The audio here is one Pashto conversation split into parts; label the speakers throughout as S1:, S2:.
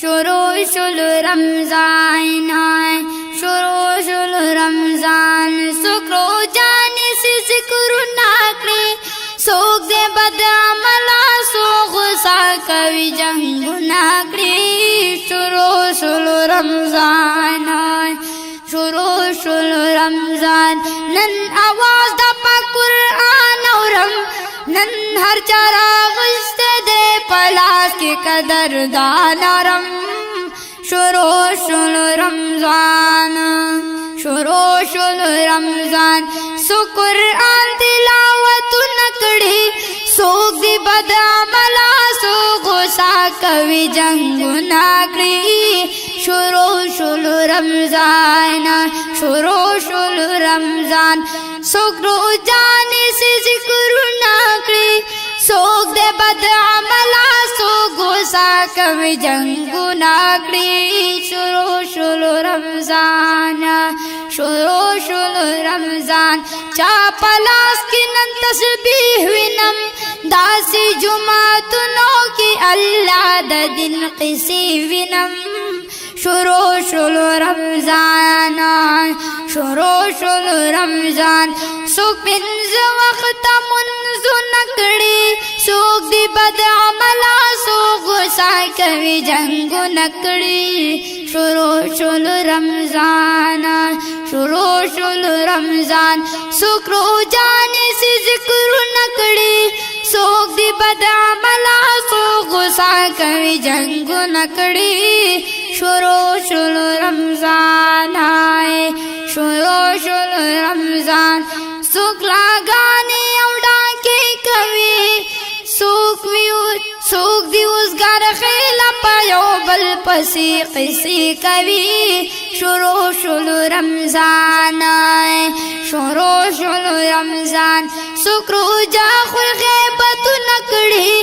S1: شروع شل رمضان آئے شروع شل رمضان سکرو جانے سے ذکر ناکڑے سوک دے بد عملہ سو غصہ کوي جنگ ناکڑے شروع شل رمضان آئے شروع شل رمضان نن آواز دا پا قرآن اورم نن ہر چارا غشت دے پلاس کے قدر دانارم شروع شل رمضان شروع شل رمضان سو قرآن تلاوت نکڑی سوک دی بد عملہ سو غصہ کوي جنگ ناکڑی شروع شل رمضان شروع شل رمضان سوک رو جانے سے ذکر ناکڑی سوک دے بد عملہ سو غصہ کوي جنگ ناکڑی شروع شل رمضان شروع شل رمضان چا پلاس کی نن تسبیح وینم داسی جماعتنو کی اللہ دا دن قسی وینم شروع شل رمضان شروع شل رمضان سوک پنز وقت منز نکڑی سوک دی بد عملہ سو غصہ کوي جنگ نکڑی شروع شل رمضان شروع شل رمضان سوک رو جانے سے ذکر نکڑی سوک دی بد عملہ سو غصہ کوي جنگ نکڑی شروع شل رمضان آئے شروع شل رمضان سوک لاغانے اوڑا کے کوي سوک دیوز گار خیلا پایو بل پسی قسی کوي شروع شل رمضان آئے شروع شل رمضان سوک رو جا خوی غیبت نکڑی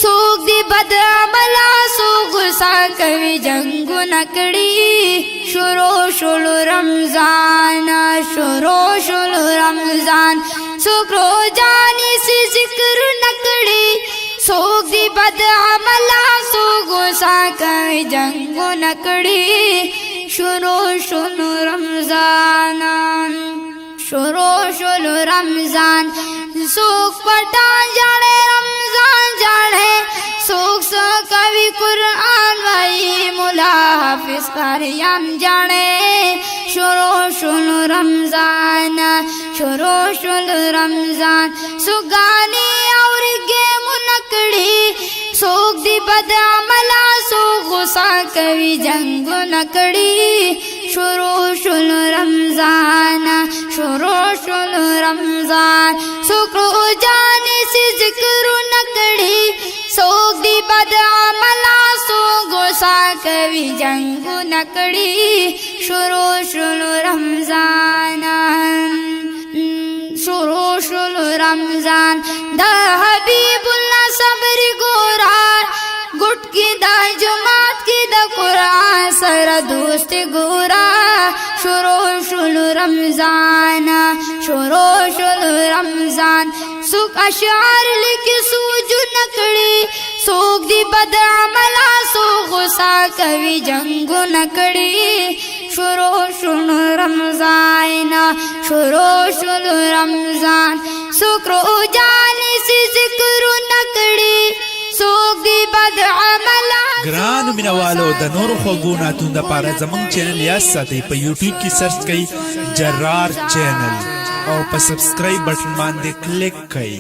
S1: سوک دی بد عملہ سو غصہ کوي جنگ نکڑی شروع شل رمضان شروع شل رمضان سوک رو جانی سے ذکر نکڑی سوک دی بد عملہ سو غصہ کوي جنگ نکڑی شروع شل رمضان شروع شل رمضان سوک پٹان جاڑے رمضان جاڑے سوک سو کوي قرآن وئی مولا حافظ قاریان جاڑے شروع شل رمضان شروع شل رمضان سوک گانی اور گیم نکڑی سوک دی بد عملہ سو غصہ کوي جنگ نکڑی شروع شل رمضان شروع شل رمضان سوک رو جانے سے ذکر نکڑی سوک دی بد عملہ سو غصہ کوي جنگ نکڑی شروع شل رمضان شروع شل رمضان دا حبیب اللہ صبر گورا گٹ کی دا جماعت کی دا قرآن سر دوست گورا شروع شل رمضان شروع شل رمضان سوک اشعار لکی سوجو نکڑی سوک دی بد عملہ سو غصہ کوي جنگ نکڑی شروع شل رمضان شروع شل رمضان سوک رو جانے سے ذکر نکڑی سوک دی بد عملہ
S2: ګرانو مینوالو د نورو خوږو نعتونو دپاره زموږ چینل یاد ساتئ په یوټیوب کې سرچ کئ جرار چینل او په سبسکرایب بټن باندې کلیک کئ